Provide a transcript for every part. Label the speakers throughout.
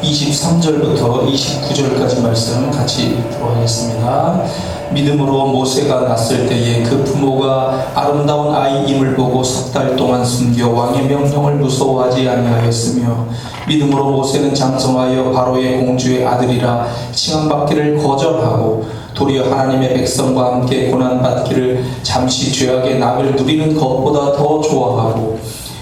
Speaker 1: 23절부터 29절까지 말씀 같이 읽도록 하겠습니다. 믿음으로 모세가 났을 때에 그 부모가 아름다운 아이임을 보고 3달 동안 숨겨 왕의 명령을 무서워하지 아니하였으며, 믿음으로 모세는 장성하여 바로의 공주의 아들이라 칭함받기를 거절하고 도리어 하나님의 백성과 함께 고난받기를 잠시 죄악의 낙을 누리는 것보다 더 좋아하고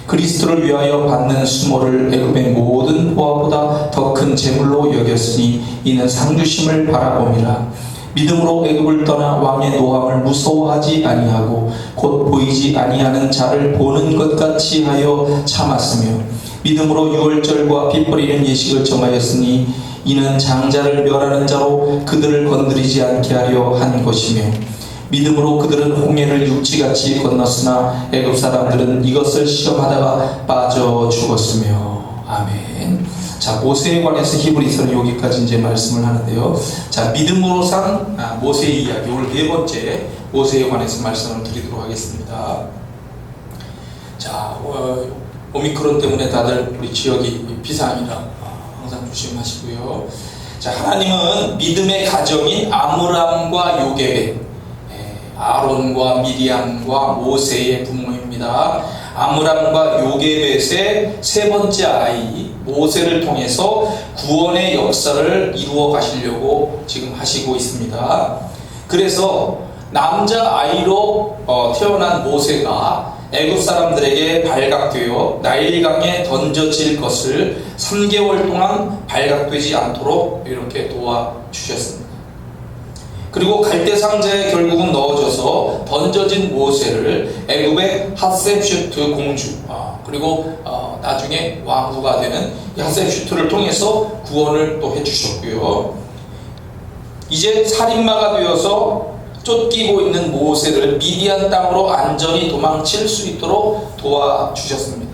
Speaker 1: 그리스도를 위하여 받는 수모를 애굽의 모든 보화보다 더 큰 재물로 여겼으니 이는 상주심을 바라봄이라. 믿음으로 애굽을 떠나 왕의 노함을 무서워하지 아니하고 곧 보이지 아니하는 자를 보는 것 같이 하여 참았으며, 믿음으로 유월절과 피 뿌리는 예식을 정하였으니 이는 장자를 멸하는 자로 그들을 건드리지 않게 하려 한 것이며, 믿음으로 그들은 홍해를 육지같이 건넜으나 애굽 사람들은 이것을 시험하다가 빠져 죽었으며. 아멘. 자, 모세에 관해서 히브리서는 여기까지 이제 말씀을 하는데요. 자, 믿음으로 산 모세의 이야기, 오늘 네 번째 모세에 관해서 말씀을 드리도록 하겠습니다. 자, 오미크론 때문에 다들 우리 지역이 비상이라 항상 조심하시고요. 자, 하나님은 믿음의 가정인 아므람과 요게벳, 아론과 미리암과 모세의 부모입니다. 아므람과 요게벳의 세 번째 아이 모세를 통해서 구원의 역사를 이루어 가시려고 지금 하시고 있습니다. 그래서 남자 아이로 태어난 모세가 애굽 사람들에게 발각되어 나일강에 던져질 것을 3개월 동안 발각되지 않도록 이렇게 도와주셨습니다. 그리고 갈대 상자에 결국은 넣어져서 던져진 모세를 애굽의 핫셉슈트 공주, 그리고 나중에 왕후가 되는 핫셉슈트를 통해서 구원을 또 해주셨고요. 이제 살인마가 되어서 쫓기고 있는 모세를 미디안 땅으로 안전히 도망칠 수 있도록 도와주셨습니다.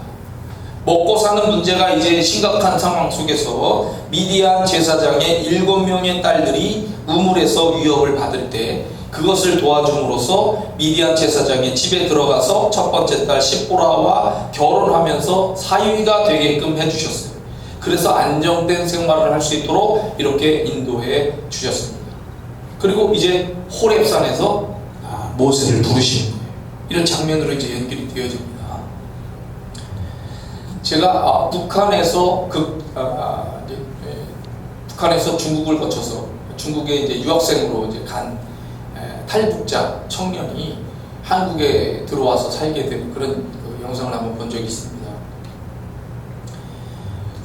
Speaker 1: 먹고 사는 문제가 이제 심각한 상황 속에서 미디안 제사장의 7명의 딸들이 우물에서 위협을 받을 때 그것을 도와줌으로써 미디안 제사장의 집에 들어가서 첫 번째 딸 시보라와 결혼하면서 사위가 되게끔 해주셨어요. 그래서 안정된 생활을 할 수 있도록 이렇게 인도해 주셨습니다. 그리고 이제 호렙산에서 모세를 부르시는 거예요. 이런 장면으로 이제 연결이 되어집니다. 제가 북한에서 북한에서 중국을 거쳐서 중국에 이제 유학생으로 이제 간 탈북자 청년이 한국에 들어와서 살게 된 그런 영상을 한번 본 적이 있습니다.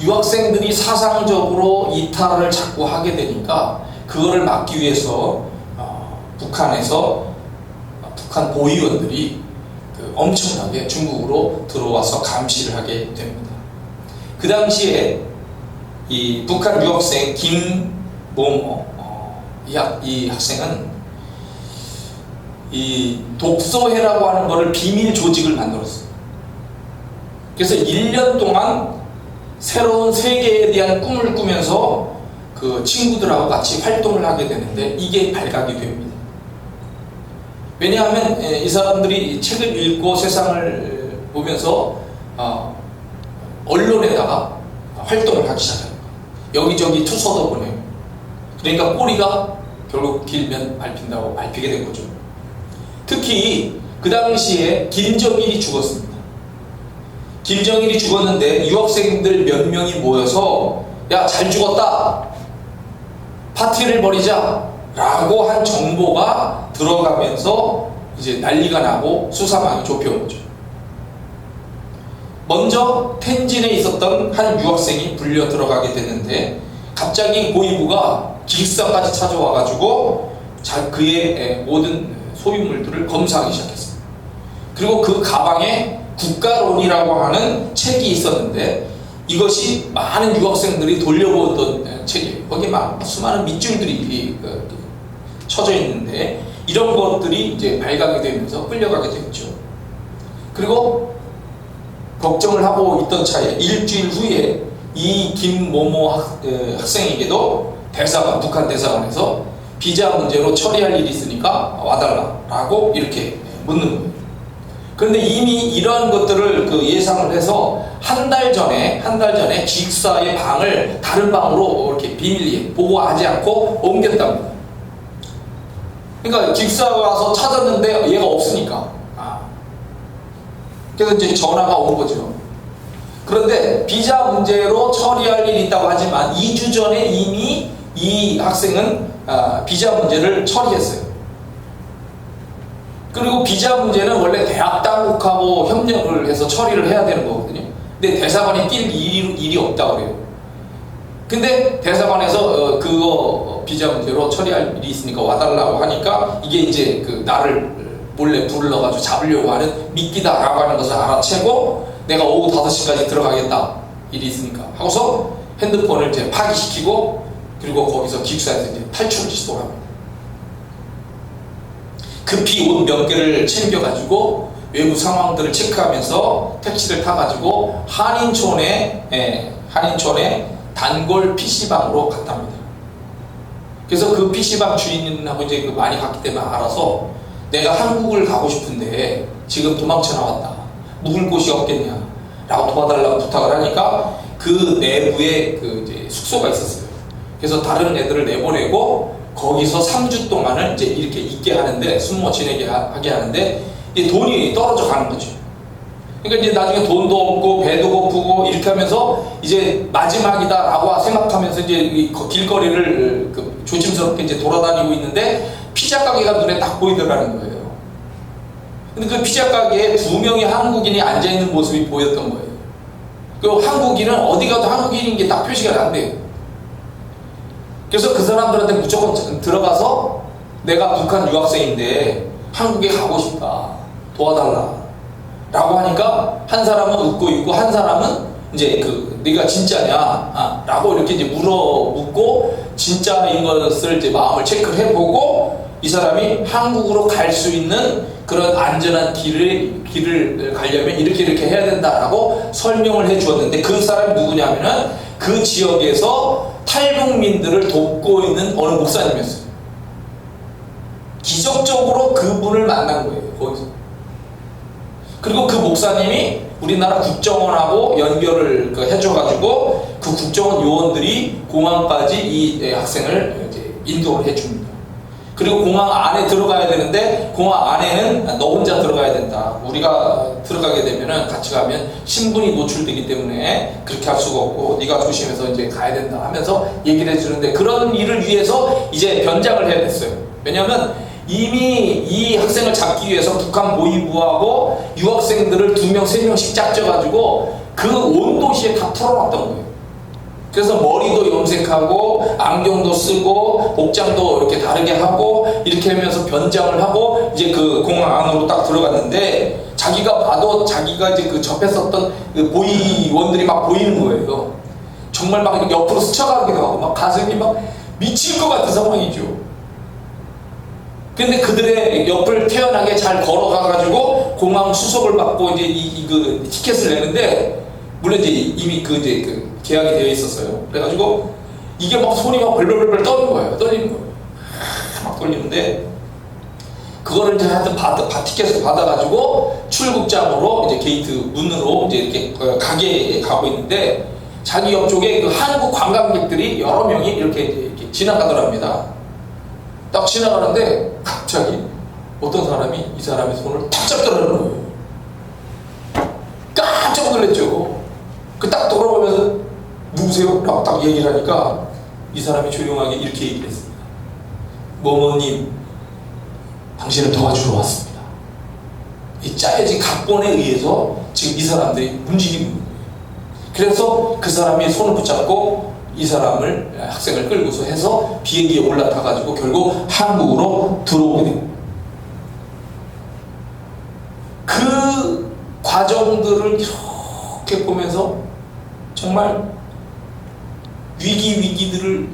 Speaker 1: 유학생들이 사상적으로 이탈을 자꾸 하게 되니까 그거를 막기 위해서 북한에서 북한 보위원들이 엄청나게 중국으로 들어와서 감시를 하게 됩니다. 그 당시에 이 북한 유학생 김모모 이 학생은 이 독서회라고 하는 것을 비밀 조직을 만들었어요. 그래서 1년 동안 새로운 세계에 대한 꿈을 꾸면서 그 친구들하고 같이 활동을 하게 되는데 이게 발각이 됩니다. 왜냐하면 이 사람들이 책을 읽고 세상을 보면서 언론에다가 활동을 하기 시작합니다. 여기저기 투서도 보내요. 그러니까 꼬리가 결국 길면 밟힌다고 밟히게 된 거죠. 특히 그 당시에 김정일이 죽었습니다. 김정일이 죽었는데 유학생들 몇 명이 모여서 야, 잘 죽었다, 파티를 벌이자 라고 한 정보가 들어가면서 이제 난리가 나고 수사망이 좁혀온 거죠. 먼저 텐진에 있었던 한 유학생이 불려 들어가게 되는데 갑자기 고위부가 기숙사까지 찾아와가지고 그의 모든 소유물들을 검사하기 시작했어요. 그리고 그 가방에 국가론이라고 하는 책이 있었는데 이것이 많은 유학생들이 돌려보던 책이에요. 거기에 막 수많은 밑줄들이 쳐져 있는데 이런 것들이 이제 발각이 되면서 끌려가게 됐죠. 그리고 걱정을 하고 있던 차에 일주일 후에 이 김모모 학생에게도 북한 대사관에서 비자 문제로 처리할 일이 있으니까 와달라라고 이렇게 묻는 거예요. 그런데 이미 이러한 것들을 예상을 해서 한 달 전에 기숙사의 방을 다른 방으로 이렇게 비밀리에 보고하지 않고 옮겼답니다. 그러니까 기숙사 와서 찾았는데 얘가 없으니까. 그래서 이제 전화가 온 거죠. 그런데 비자 문제로 처리할 일이 있다고 하지만 2주 전에 이미 이 학생은 비자 문제를 처리했어요. 그리고 비자 문제는 원래 대학 당국하고 협력을 해서 처리를 해야 되는 거거든요. 근데 대사관이 뛸 일이 없다고 그래요. 근데 대사관에서 그거 비자 문제로 처리할 일이 있으니까 와달라고 하니까 이게 이제 그 나를 몰래 불러가지고 잡으려고 하는 미끼다라고 하는 것을 알아채고 내가 오후 5시까지 들어가겠다, 일이 있으니까 하고서 핸드폰을 이제 파기시키고 그리고 거기서 기숙사에서 이제 탈출을 시도합니다. 급히 옷 몇 개를 챙겨가지고 외부 상황들을 체크하면서 택시를 타가지고 한인촌의 단골 PC방으로 갔답니다. 그래서 그 PC방 주인하고 이제 많이 갔기 때문에 알아서 내가 한국을 가고 싶은데 지금 도망쳐 나왔다, 묵을 곳이 없겠냐 라고 도와달라고 부탁을 하니까 그 내부에 그 이제 숙소가 있었어요. 그래서 다른 애들을 내보내고 거기서 3주 동안을 이제 이렇게 있게 하는데, 숨어 지내게 하게 하는데 이제 돈이 떨어져 가는 거죠. 그러니까 이제 나중에 돈도 없고 배도 고프고 이렇게 하면서 이제 마지막이다라고 생각하면서 이제 길거리를 조심스럽게 이제 돌아다니고 있는데 피자 가게가 눈에 딱 보이더라는 거예요. 근데 그 피자 가게에 2명의 한국인이 앉아있는 모습이 보였던 거예요. 그 한국인은 어디 가도 한국인인 게 딱 표시가 난대요. 그래서 그 사람들한테 무조건 들어가서 내가 북한 유학생인데 한국에 가고 싶다, 도와달라 라고 하니까 한 사람은 웃고 있고 한 사람은 이제 네가 진짜냐 라고 이렇게 이제 묻고 진짜인 것을 이제 마음을 체크를 해보고 이 사람이 한국으로 갈 수 있는 그런 안전한 길을 가려면 이렇게 해야 된다라고 설명을 해 주었는데, 그 사람이 누구냐면은 그 지역에서 탈북민들을 돕고 있는 어느 목사님이었어요. 기적적으로 그분을 만난 거예요, 거기서. 그리고 그 목사님이 우리나라 국정원하고 연결을 해줘가지고 그 국정원 요원들이 공항까지 이 학생을 이제 인도를 해줍니다. 그리고 공항 안에 들어가야 되는데 공항 안에는 너 혼자 들어가야 된다, 우리가 들어가게 되면은 같이 가면 신분이 노출되기 때문에 그렇게 할 수가 없고 네가 조심해서 이제 가야 된다 하면서 얘기를 해주는데, 그런 일을 위해서 이제 변장을 해야 됐어요. 왜냐하면 이미 이 학생을 잡기 위해서 북한 모의부하고 유학생들을 2명, 3명씩 짝져가지고 그 온 도시에 다 풀어놨던 거예요. 그래서 머리도 염색하고 안경도 쓰고 복장도 이렇게 다르게 하고 이렇게 하면서 변장을 하고 이제 그 공항 안으로 딱 들어갔는데, 자기가 봐도 자기가 이제 그 접했었던 그 보이원들이 막 보이는 거예요. 정말 막 옆으로 스쳐가기도 하고 막 가슴이 막 미칠 것 같은 상황이죠. 근데 그들의 옆을 태연하게 잘 걸어가가지고 공항 수속을 받고 이제 그 티켓을 내는데, 물론 이제 이미 그 계약이 되어 있었어요. 그래가지고 이게 막 손이 막 벌벌벌 떨리는 거예요. 막 떨리는데 그거를 이제 하여튼 티켓을 받아가지고 출국장으로 이제 게이트 문으로 이제 이렇게 가게에 가고 있는데, 자기 옆쪽에 그 한국 관광객들이 여러 명이 이렇게 지나가더랍니다. 딱 지나가는데 갑자기 어떤 사람이 이 사람의 손을 탁 잡더라는 거예요. 깜짝 놀랐죠. 딱 돌아보면서 누구세요? 라고 딱 얘기를 하니까 이 사람이 조용하게 이렇게 얘기를 했습니다. 뭐뭐님, 당신을 도와주러 왔습니다. 이 짜여진 각본에 의해서 지금 이 사람들이 움직이고 있는 거예요. 그래서 그 사람이 손을 붙잡고 이 사람을, 학생을 끌고서 해서 비행기에 올라타가지고 결국 한국으로 들어오게 됩니다. 그 과정들을 이렇게 보면서 정말 위기들을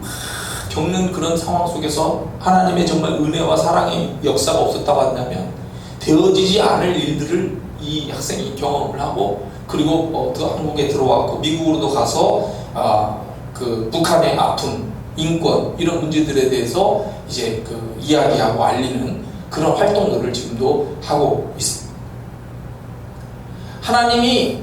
Speaker 1: 겪는 그런 상황 속에서 하나님의 정말 은혜와 사랑의 역사가 없었다고 한다면 되어지지 않을 일들을 이 학생이 경험을 하고, 그리고 또 한국에 들어왔고 미국으로도 가서 그 북한의 아픔, 인권 이런 문제들에 대해서 이제 그 이야기하고 알리는 그런 활동들을 지금도 하고 있습니다. 하나님이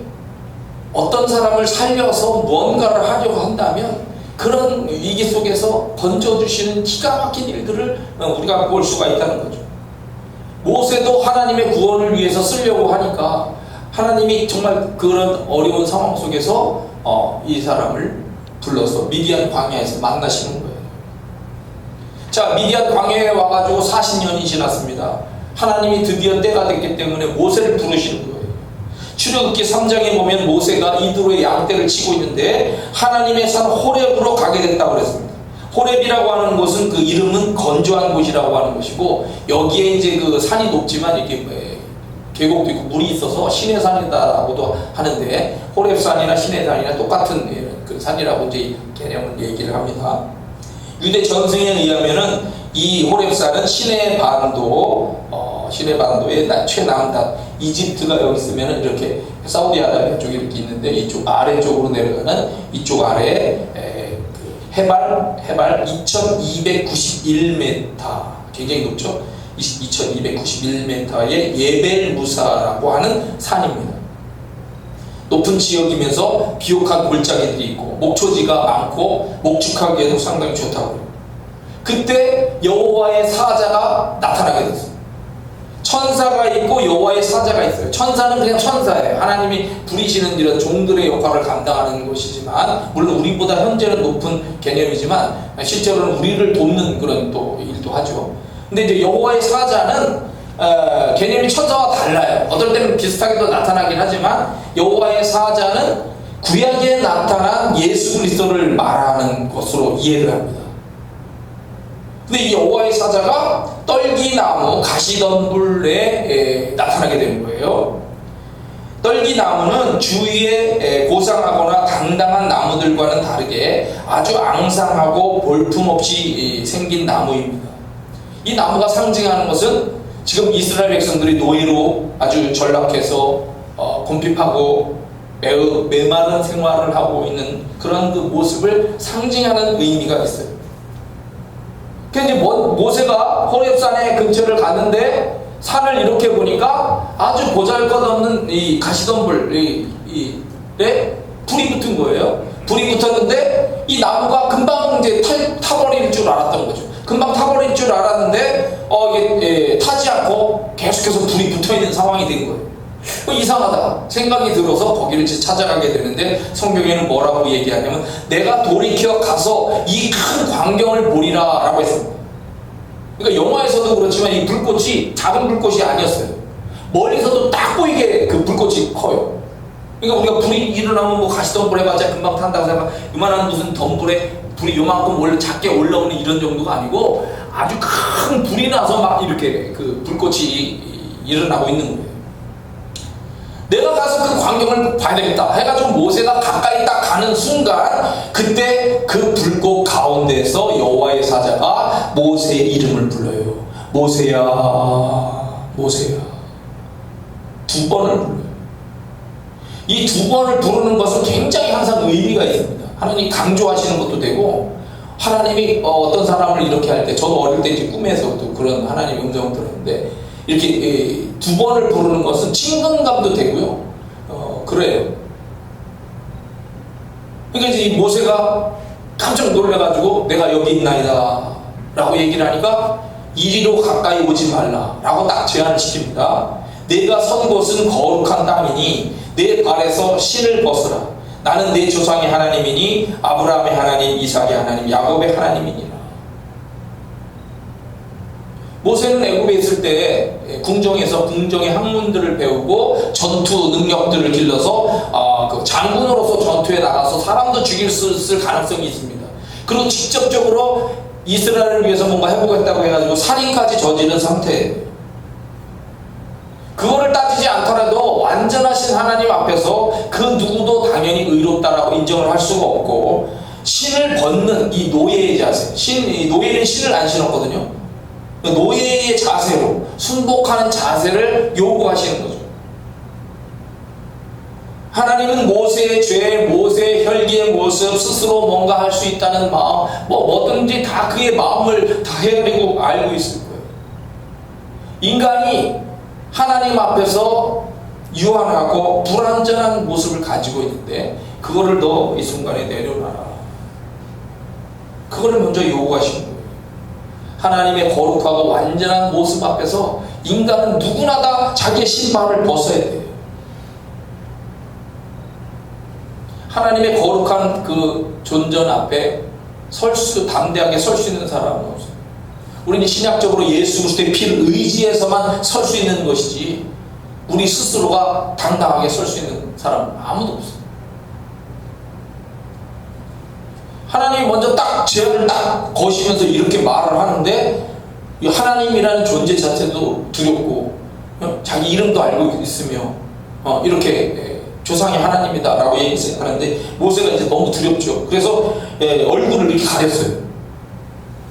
Speaker 1: 어떤 사람을 살려서 무언가를 하려고 한다면 그런 위기 속에서 건져주시는 기가 막힌 일들을 우리가 볼 수가 있다는 거죠. 모세도 하나님의 구원을 위해서 쓰려고 하니까 하나님이 정말 그런 어려운 상황 속에서 이 사람을 불러서 미디안 광야에서 만나시는 거예요. 자, 미디안 광야에 와가지고 40년이 지났습니다. 하나님이 드디어 때가 됐기 때문에 모세를 부르시는 거예요. 출애굽기 3장에 보면 모세가 이두로의 양떼를 치고 있는데 하나님의 산 호렙으로 가게 됐다고 그랬습니다. 호렙이라고 하는 곳은 그 이름은 건조한 곳이라고 하는 곳이고, 여기에 이제 그 산이 높지만 이렇게 계곡도 있고 물이 있어서 신의 산이다라고도 하는데, 호렙산이나 신의 산이나 똑같은 그 산이라고 이제 개념을 얘기를 합니다. 유대 전승에 의하면은 이 호렙산은 시내 반도의 최남단, 이집트가 여기 있으면 이렇게 사우디아라비아 쪽에 이렇게 있는데, 이쪽 아래쪽으로 내려가는 이쪽 아래 해발 2291m, 굉장히 높죠. 2291m의 예벨무사라고 하는 산입니다. 높은 지역이면서 비옥한 골짜기들이 있고 목초지가 많고 목축하기에도 상당히 좋다고 해요. 그때 여호와의 사자가 나타나게 됐어요. 천사가 있고 여호와의 사자가 있어요. 천사는 그냥 천사예요. 하나님이 부리시는 이런 종들의 역할을 감당하는 것이지만, 물론 우리보다 현재는 높은 개념이지만 실제로는 우리를 돕는 그런 또 일도 하죠. 근데 이제 여호와의 사자는 개념이 천사와 달라요. 어떨 때는 비슷하게도 나타나긴 하지만, 여호와의 사자는 구약에 나타난 예수 그리스도를 말하는 것으로 이해를 합니다. 근데 이 여호와의 사자가 떨기나무 가시덤불에 나타나게 되는 거예요. 떨기나무는 주위에 고상하거나 당당한 나무들과는 다르게 아주 앙상하고 볼품없이 생긴 나무입니다. 이 나무가 상징하는 것은 지금 이스라엘 백성들이 노예로 아주 전락해서 곤핍하고 매우 메마른 생활을 하고 있는 그런 그 모습을 상징하는 의미가 있어요. 그래서 이제 모세가 호렙산의 근처를 갔는데 산을 이렇게 보니까 아주 보잘것없는 이 가시덤불에 불이 붙은 거예요. 불이 붙었는데 이 나무가 금방 이제 타버릴 줄 알았던 거죠. 금방 타버릴 줄 알았는데 이게 타지 않고 계속해서 불이 붙어있는 상황이 된 거예요. 이상하다 생각이 들어서 거기를 찾아가게 되는데, 성경에는 뭐라고 얘기하냐면 내가 돌이켜 가서 이 큰 광경을 보리라 라고 했습니다. 그러니까 영화에서도 그렇지만 이 불꽃이 작은 불꽃이 아니었어요. 멀리서도 딱 보이게 그 불꽃이 커요. 그러니까 우리가 불이 일어나면 뭐 가시덤불 해봤자 금방 탄다고 생각, 이만한 무슨 덤불에 불이 요만큼 원래 작게 올라오는 이런 정도가 아니고 아주 큰 불이 나서 막 이렇게 그 불꽃이 일어나고 있는 거예요. 내가 가서 그 광경을 봐야 되겠다 해가지고 모세가 가까이 딱 가는 순간, 그때 그 불꽃 가운데서 여호와의 사자가 모세의 이름을 불러요. 모세야, 모세야. 2번을 불러요. 이 2번을 부르는 것은 굉장히 항상 의미가 있습니다. 하나님이 강조하시는 것도 되고, 하나님이 어떤 사람을 이렇게 할 때, 저도 어릴 때 이제 꿈에서도 그런 하나님의 음성을 들었는데, 이렇게 2번을 부르는 것은 친근감도 되고요. 그래요. 그러니까 이제 이 모세가 깜짝 놀라가지고 내가 여기 있나이다 라고 얘기를 하니까 이리로 가까이 오지 말라 라고 딱 제안을 시킵니다. 내가 선 곳은 거룩한 땅이니 내 발에서 신을 벗으라. 나는 내 조상의 하나님이니 아브라함의 하나님, 이삭의 하나님, 야곱의 하나님이니라. 모세는 애굽에 있을 때 궁정에서 궁정의 학문들을 배우고 전투 능력들을 길러서 그 장군으로서 전투에 나가서 사람도 죽일 수 있을 가능성이 있습니다. 그리고 직접적으로 이스라엘을 위해서 뭔가 해보겠다고 해가지고 살인까지 저지른 상태예요. 그거를 따지지 않더라도 완전하신 하나님 앞에서 그 누구도 당연히 의롭다라고 인정을 할 수가 없고, 신을 벗는 이 노예의 자세, 이 노예는 신을 안 신었거든요. 노예의 자세로 순복하는 자세를 요구하시는 거죠. 하나님은 모세의 죄, 모세의 혈기의 모습, 스스로 뭔가 할 수 있다는 마음, 뭐든지 다 그의 마음을 다 헤아리고 알고 있을 거예요. 인간이 하나님 앞에서 유한하고 불완전한 모습을 가지고 있는데 그거를 너 이 순간에 내려놔라. 그거를 먼저 요구하시는 거예요. 하나님의 거룩하고 완전한 모습 앞에서 인간은 누구나 다 자기의 신발을 벗어야 돼요. 하나님의 거룩한 그 존전 앞에 담대하게 설 수 있는 사람은 없어요. 우리는 신약적으로 예수 그리스도의 피를 의지해서만 설 수 있는 것이지 우리 스스로가 당당하게 설 수 있는 사람은 아무도 없어요. 하나님이 먼저 딱 죄를 딱 거시면서 이렇게 말을 하는데 하나님이라는 존재 자체도 두렵고 자기 이름도 알고 있으며 이렇게 조상이 하나님이다 라고 얘기하는데 모세가 이제 너무 두렵죠. 그래서 얼굴을 이렇게 가렸어요.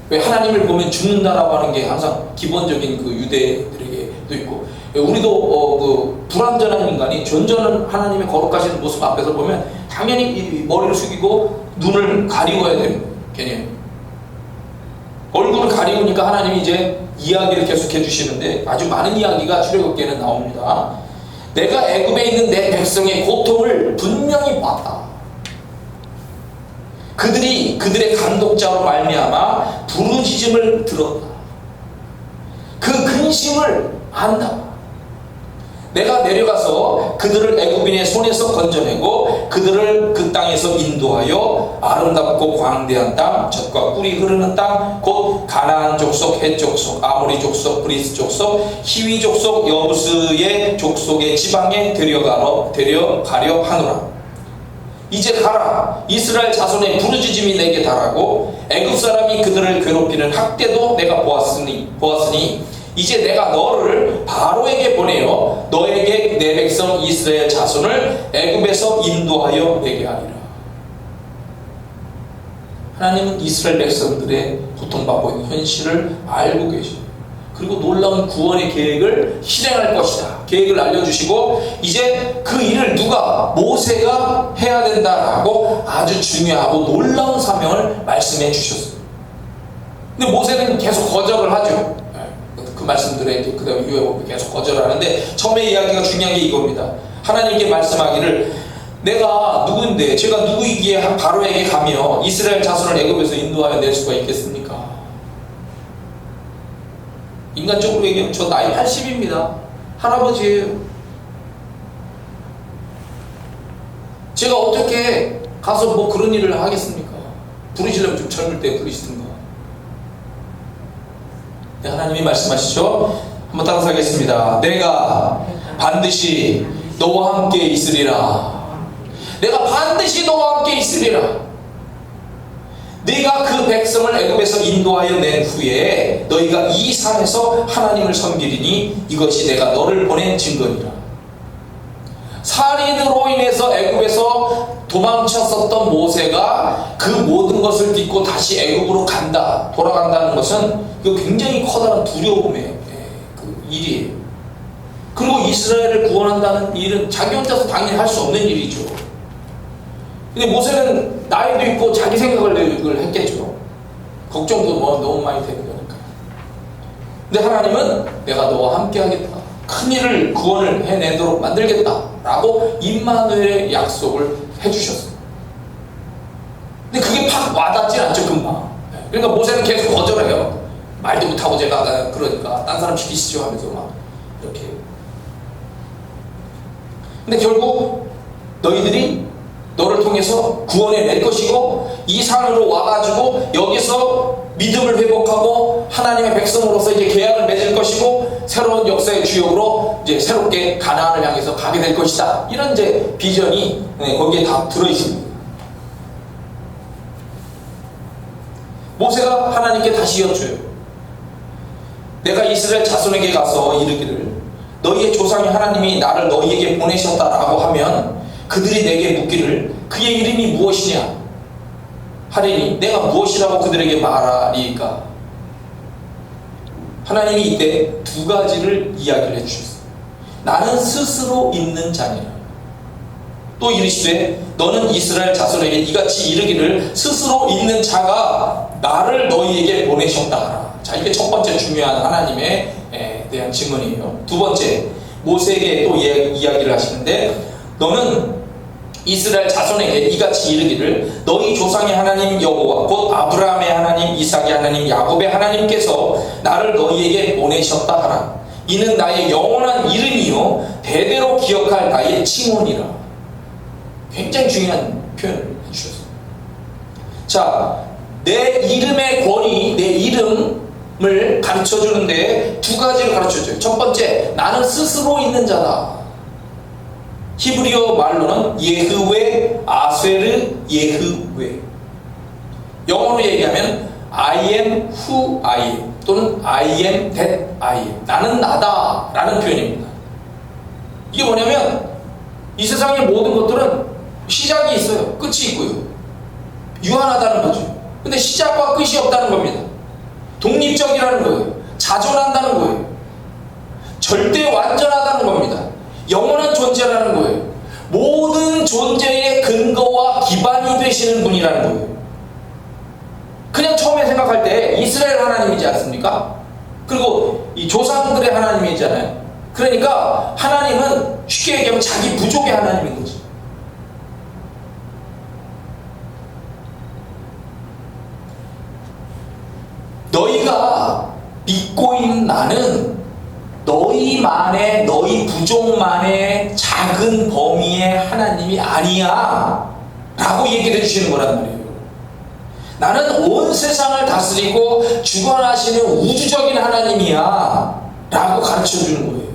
Speaker 1: 왜 하나님을 보면 죽는다라고 하는 게 항상 기본적인 그 유대들에게도 있고 우리도 그 불완전한 인간이 존재하는 하나님의 거룩하신 모습 앞에서 보면 당연히 이 머리를 숙이고 눈을 가리워야 되는 개념. 얼굴을 가리우니까 하나님이 이제 이야기를 계속해 주시는데 아주 많은 이야기가 출애굽기에는 나옵니다. 내가 애굽에 있는 내 백성의 고통을 분명히 봤다. 그들이 그들의 감독자로 말미암아 부르짖음을 들었다. 그 근심을 안다. 내가 내려가서 그들을 애굽인의 손에서 건져내고 그들을 그 땅에서 인도하여 아름답고 광대한 땅, 젖과 꿀이 흐르는 땅, 곧 가나안 족속, 헷 족속, 아모리 족속, 브리스 족속, 히위 족속, 여부스의 족속의 지방에 데려가려 하노라. 이제 가라. 이스라엘 자손의 부르짖음이 내게 달하고 애굽 사람이 그들을 괴롭히는 학대도 내가 보았으니 이제 내가 너를 바로에게 보내어 너에게 내 백성 이스라엘 자손을 애굽에서 인도하여 내게 하리라. 하나님은 이스라엘 백성들의 고통받고 있는 현실을 알고 계십니다. 그리고 놀라운 구원의 계획을 실행할 것이다. 계획을 알려주시고 이제 그 일을 누가? 모세가 해야 된다라고 아주 중요하고 놀라운 사명을 말씀해 주셨어요. 근데 모세는 계속 거절을 하죠. 그 말씀들에 그 다음 이후에 계속 거절하는데 처음에 이야기가 중요한 게 이겁니다. 하나님께 말씀하기를 내가 누구인데 제가 누구이기에 바로에게 가며 이스라엘 자손을 애굽에서 인도하여 낼 수가 있겠습니까? 인간적으로 얘기하면 저 나이 80입니다. 할아버지예요. 제가 어떻게 가서 뭐 그런 일을 하겠습니까? 부르시려면 좀 젊을 때 부르시든가. 네, 하나님이 말씀하시죠. 한번 따라서 하겠습니다. 내가 반드시 너와 함께 있으리라. 내가 반드시 너와 함께 있으리라. 네가 그 백성을 애굽에서 인도하여 낸 후에 너희가 이 산에서 하나님을 섬기리니 이것이 내가 너를 보낸 증거니라. 살인으로 인해서 애굽에서 도망쳤었던 모세가 그 모든 것을 딛고 다시 애굽으로 돌아간다는 것은 이거 굉장히 커다란 두려움의 그 일이에요. 그리고 이스라엘을 구원한다는 일은 자기 혼자서 당연히 할 수 없는 일이죠. 근데 모세는 나이도 있고 자기 생각을 했겠죠. 걱정도 너무 많이 되는 거니까. 근데 하나님은 내가 너와 함께 하겠다. 큰 일을 구원을 해내도록 만들겠다 라고 임마누엘의 약속을 해주셨어요. 근데 그게 팍 와닿질 않죠, 금방. 그러니까 모세는 계속 거절해요. 말도 못하고 제가 그러니까 딴 사람 시키시죠 하면서 막 이렇게. 근데 결국 너희들이 너를 통해서 구원해낼 것이고 이 산으로 와가지고 여기서 믿음을 회복하고 하나님의 백성으로서 이제 계약을 맺을 것이고 새로운 역사의 주역으로 이제 새롭게 가나안을 향해서 가게 될 것이다. 이런 이제 비전이 거기에 다 들어있습니다. 모세가 하나님께 다시 여쭈요. 내가 이스라엘 자손에게 가서 이르기를 너희의 조상의 하나님이 나를 너희에게 보내셨다라고 하면 그들이 내게 묻기를 그의 이름이 무엇이냐 하리니 내가 무엇이라고 그들에게 말하리까. 하나님이 이때 두 가지를 이야기를 해주셨어요. 나는 스스로 있는 자니라. 또 이르시되 너는 이스라엘 자손에게 이같이 이르기를 스스로 있는 자가 나를 너희에게 보내셨다 하라. 자, 이게 첫 번째 중요한 하나님에 대한 증언이에요. 두 번째, 모세에게 또 이야기를 하시는데, 너는 이스라엘 자손에게 이같이 이르기를, 너희 조상의 하나님 여호와 곧 아브라함의 하나님, 이삭의 하나님, 야곱의 하나님께서 나를 너희에게 보내셨다 하라. 이는 나의 영원한 이름이요 대대로 기억할 나의 칭언이라. 굉장히 중요한 표현을 해주셨어요. 자, 내 이름의 권위, 내 이름을 가르쳐주는데 두 가지를 가르쳐줘요. 첫 번째, 나는 스스로 있는 자다. 히브리어 말로는 예흐웨, 아세르, 예흐웨. 영어로 얘기하면 I am who I am 또는 I am that I am. 나는 나다 라는 표현입니다. 이게 뭐냐면 이 세상의 모든 것들은 시작이 있어요. 끝이 있고요. 유한하다는 거죠. 근데 시작과 끝이 없다는 겁니다. 독립적이라는 거예요. 자존한다는 거예요. 절대 완전하다는 겁니다. 영원한 존재라는 거예요. 모든 존재의 근거와 기반이 되시는 분이라는 거예요. 그냥 처음에 생각할 때 이스라엘 하나님이지 않습니까? 그리고 이 조상들의 하나님이잖아요. 그러니까 하나님은 쉽게 얘기하면 자기 부족의 하나님인 거죠. 너희가 믿고 있는 나는 너희만의, 너희 부족만의 작은 범위의 하나님이 아니야 라고 얘기를 해주시는 거란 말이에요. 나는 온 세상을 다스리고 주관하시는 우주적인 하나님이야 라고 가르쳐 주는 거예요.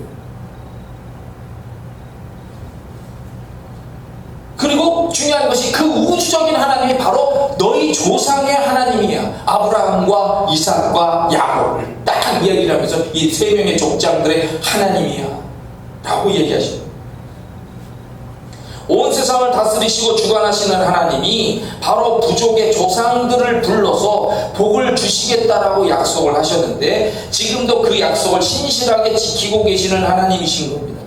Speaker 1: 그리고 중요한 것이 그 우주적인 하나님이 바로 너희 조상의 하나님이야. 아브라함과 이삭과 야곱을 딱 이야기를 하면서 이 세 명의 족장들의 하나님이야 라고 얘기하시는, 온 세상을 다스리시고 주관하시는 하나님이 바로 부족의 조상들을 불러서 복을 주시겠다라고 약속을 하셨는데, 지금도 그 약속을 신실하게 지키고 계시는 하나님이신 겁니다.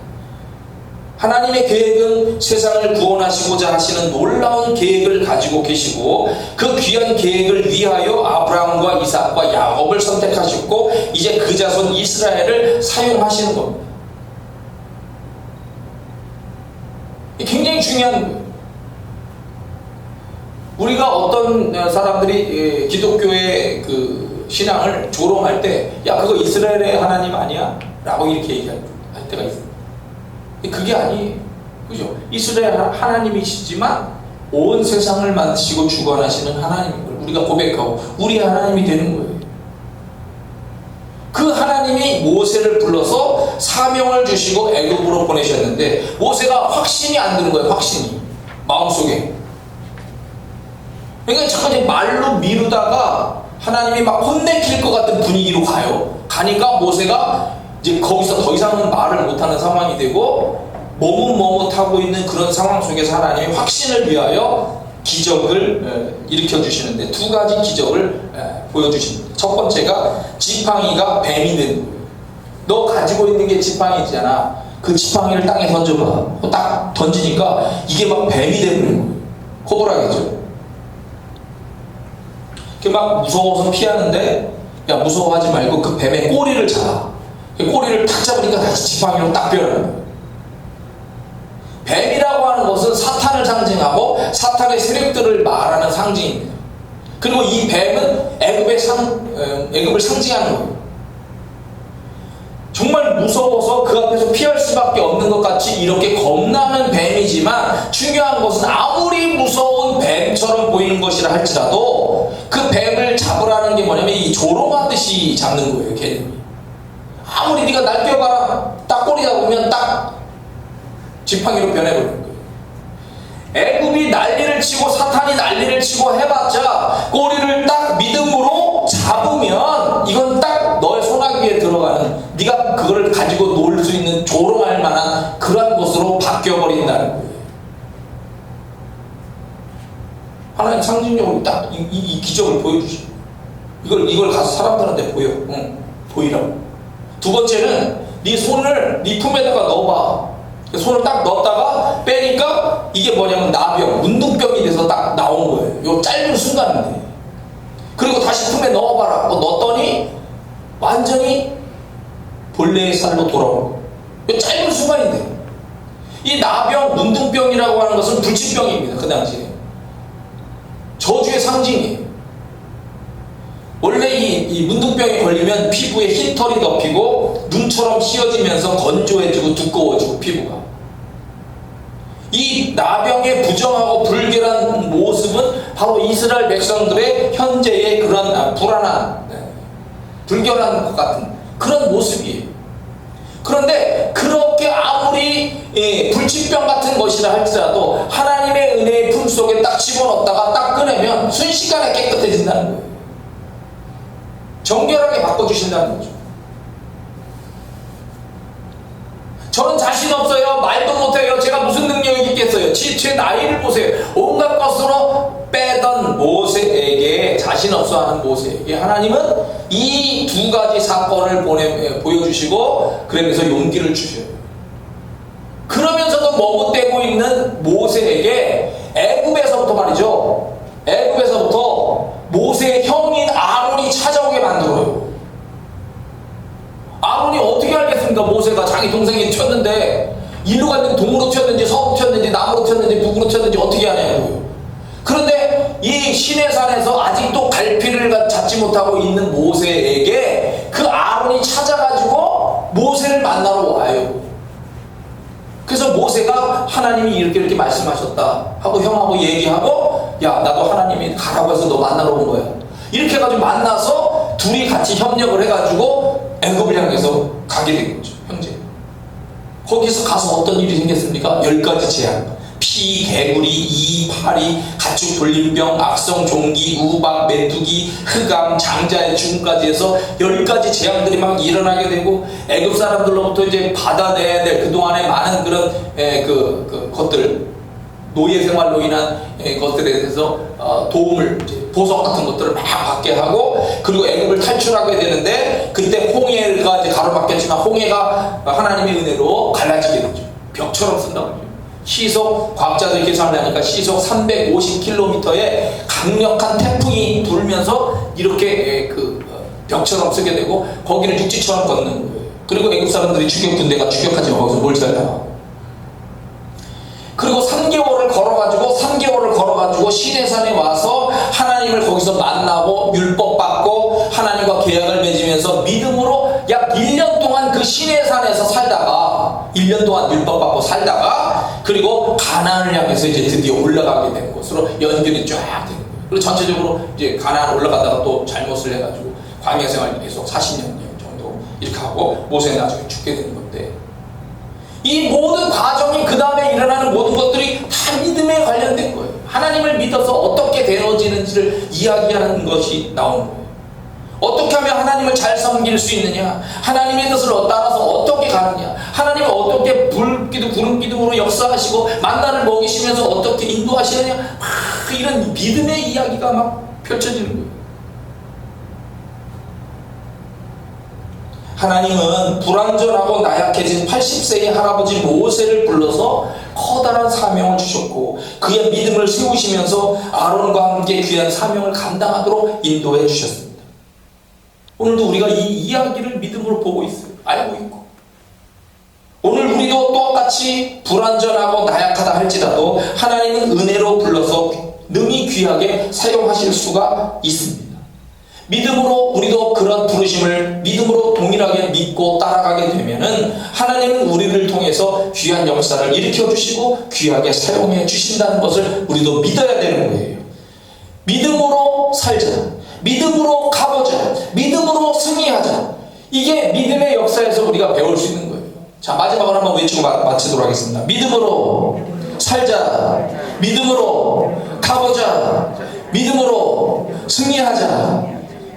Speaker 1: 하나님의 계획은 세상을 구원하시고자 하시는 놀라운 계획을 가지고 계시고, 그 귀한 계획을 위하여 아브라함과 이삭과 야곱을 선택하셨고 이제 그 자손 이스라엘을 사용하시는 겁니다. 굉장히 중요한 거예요. 우리가 어떤 사람들이 기독교의 그 신앙을 조롱할 때, 야 그거 이스라엘의 하나님 아니야? 라고 이렇게 얘기할 때가 있어요. 그게 아니에요. 그죠? 이스라엘 하나님이시지만 온 세상을 만드시고 주관하시는 하나님인 걸 우리가 고백하고 우리 하나님이 되는 거예요. 그 하나님이 모세를 불러서 사명을 주시고 애굽으로 보내셨는데, 모세가 확신이 안 드는 거예요. 확신이 마음속에. 그러니까 자꾸 말로 미루다가 하나님이 막 혼내킬 것 같은 분위기로 가니까 모세가 이제 거기서 더 이상은 말을 못하는 상황이 되고 머뭇머뭇하고 있는 그런 상황 속에서 하나님이 확신을 위하여 기적을 일으켜 주시는데, 두 가지 기적을 보여주십니다. 첫 번째가 지팡이가 뱀이 되는 거예요. 너 가지고 있는 게 지팡이잖아. 그 지팡이를 땅에 던져봐. 딱 던지니까 이게 막 뱀이 되는 거예요. 호보라기죠. 막 무서워서 피하는데, 야 무서워하지 말고 그 뱀의 꼬리를 잡아. 꼬리를 탁 잡으니까 다시 지팡이로 딱 변하는 거예요. 뱀이라고 하는 것은 사탄을 상징하고 사탄의 세력들을 말하는 상징입니다. 그리고 이 뱀은 애굽을 상징하는 거예요. 정말 무서워서 그 앞에서 피할 수밖에 없는 것 같이 이렇게 겁나는 뱀이지만, 중요한 것은 아무리 무서운 뱀처럼 보이는 것이라 할지라도 그 뱀을 잡으라는 게 뭐냐면 이 조롱하듯이 잡는 거예요. 걔는 아무리 네가 날 뛰어봐라 딱 꼬리 잡으면 딱 지팡이로 변해버리는 거예요. 애굽이 난리를 치고 사탄이 난리를 치고 해봤자 꼬리를 딱 믿음으로 잡으면 이건 딱 너의 소나기에 들어가는, 네가 그거를 가지고 놀 수 있는 조롱할 만한 그러한 것으로 바뀌어버린다는 거예요. 하나님 상징적으로 딱 이 기적을 보여주시고, 이걸 가서 사람들한테 보이라고. 두 번째는 네 손을 네 품에다가 넣어봐. 손을 딱 넣었다가 빼니까 이게 뭐냐면 나병, 문둥병이 돼서 딱 나온 거예요. 요 짧은 순간인데. 그리고 다시 품에 넣어봐라. 넣었더니 완전히 본래의 살로 돌아온 거예요. 짧은 수간인데, 이 나병, 문둥병이라고 하는 것은 불치병입니다. 그 당시에 저주의 상징이에요. 원래 이 문둥병이 걸리면 피부에 흰 털이 덮이고 눈처럼 휘어지면서 건조해지고 두꺼워지고 피부가, 이 나병의 부정하고 불결한 모습은 바로 이스라엘 백성들의 현재의 그런 불안한, 불결한 것 같은 그런 모습이에요. 그런데 그렇게 아무리 불치병 같은 것이라 할지라도 하나님의 은혜의 품 속에 딱 집어넣었다가 딱 꺼내면 순식간에 깨끗해진다는 거예요. 정결하게 바꿔주신다는 거죠. 저는 자신 없어요. 말도 못해요. 제가 무슨 능력이 있겠어요. 제 나이를 보세요. 온갖 것으로 빼던 모세에게, 자신 없어하는 모세에게 하나님은 이 두 가지 사건을 보여주시고 그러면서 용기를 주셔요. 그러면서도 머뭇대고 있는 모세에게 애굽에서부터 말이죠. 애굽에서부터 모세의 형인 아론이 찾아오게 만들어요. 아론이 어떻게 알겠습니까? 모세가 자기 동생이 튀었는데 일로 갔는데 동으로 튀었는지 서로 튀었는지 남으로 튀었는지 북으로 튀었는지 어떻게 하냐고요. 그런데 이 시내산에서 아직도 갈피를 잡지 못하고 있는 모세에게 그 아론이 찾아가지고 모세를 만나러 와요. 그래서 모세가 하나님이 이렇게 말씀하셨다 하고 형하고 얘기하고, 야, 나도 하나님이 가라고 해서 너 만나러 온 거야. 이렇게 해가지고 만나서 둘이 같이 협력을 해가지고 애굽을 향해서 가게 된 거죠. 형제. 거기서 가서 어떤 일이 생겼습니까? 10가지 재앙. 피, 개구리, 이, 파리, 가축 돌림병, 악성 종기, 우박, 메뚜기, 흑암, 장자의 죽음까지 해서 10가지 재앙들이 막 일어나게 되고, 애굽 사람들로부터 이제 받아내야 될 그동안의 많은 그런 것들, 노예 생활로 인한 것들에 대해서 도움을, 보석 같은 것들을 막 받게 하고, 그리고 애굽을 탈출하게 되는데, 그때 홍해가 이제 가로막혔지만 홍해가 하나님의 은혜로 갈라지게 되죠. 벽처럼 쓴다고 해요. 시속, 과학자들이 계산을 하니까 시속 350km의 강력한 태풍이 불면서 이렇게 벽처럼 쓰게 되고, 거기를 육지처럼 걷는 거예요. 그리고 애굽 사람들이 군대가 추격하지만 거기서 뭘 살다가, 그리고 3개월을 걸어가지고 시내산에 와서 하나님을 거기서 만나고 율법 받고 하나님과 계약을 맺으면서 믿음으로 약 1년 동안 그 시내산에서 살다가, 1년 동안 율법 받고 살다가, 그리고 가나안을 향해서 이제 드디어 올라가게 된 것으로 연결이 쫙 되는 거예요. 그리고 전체적으로 이제 가나안 올라가다가 또 잘못을 해가지고 광야 생활 계속 40년 정도 이렇게 하고 모세는 나중에 죽게 되는 건데, 이 모든 과정이, 그 다음에 일어나는 모든 것들이 다 믿음에 관련된 거예요. 하나님을 믿어서 어떻게 되어지는지를 이야기하는 것이 나오는 거예요. 어떻게 하면 하나님을 잘 섬길 수 있느냐, 하나님의 뜻을 따라서 어떻게 가느냐, 하나님은 어떻게 불기둥 구름기둥으로 역사하시고 만나를 먹이시면서 어떻게 인도하시느냐, 막 이런 믿음의 이야기가 막 펼쳐지는 거예요. 하나님은 불완전하고 나약해진 80세의 할아버지 모세를 불러서 커다란 사명을 주셨고, 그의 믿음을 세우시면서 아론과 함께 귀한 사명을 감당하도록 인도해 주셨습니다. 오늘도 우리가 이 이야기를 믿음으로 보고 있어요. 알고 있고. 오늘 우리도 똑같이 불완전하고 나약하다 할지라도 하나님은 은혜로 불러서 능히 귀하게 사용하실 수가 있습니다. 믿음으로 우리도 그런 부르심을 믿음으로 동일하게 믿고 따라가게 되면은 하나님은 우리를 통해서 귀한 역사를 일으켜 주시고 귀하게 사용해 주신다는 것을 우리도 믿어야 되는 거예요. 믿음으로 살자, 믿음으로 가보자, 믿음으로 승리하자. 이게 믿음의 역사에서 우리가 배울 수 있는 거예요. 자, 마지막으로 한번 외치고 마치도록 하겠습니다. 믿음으로 살자, 믿음으로 가보자, 믿음으로 승리하자.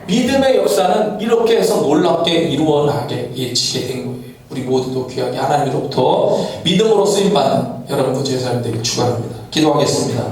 Speaker 1: 믿음의 역사는 이렇게 해서 놀랍게 이루어나게 예치게 된 거예요. 우리 모두도 귀하게 하나님으로부터 믿음으로 쓰임받는 여러분과 제 삶 되길 축원합니다. 기도하겠습니다.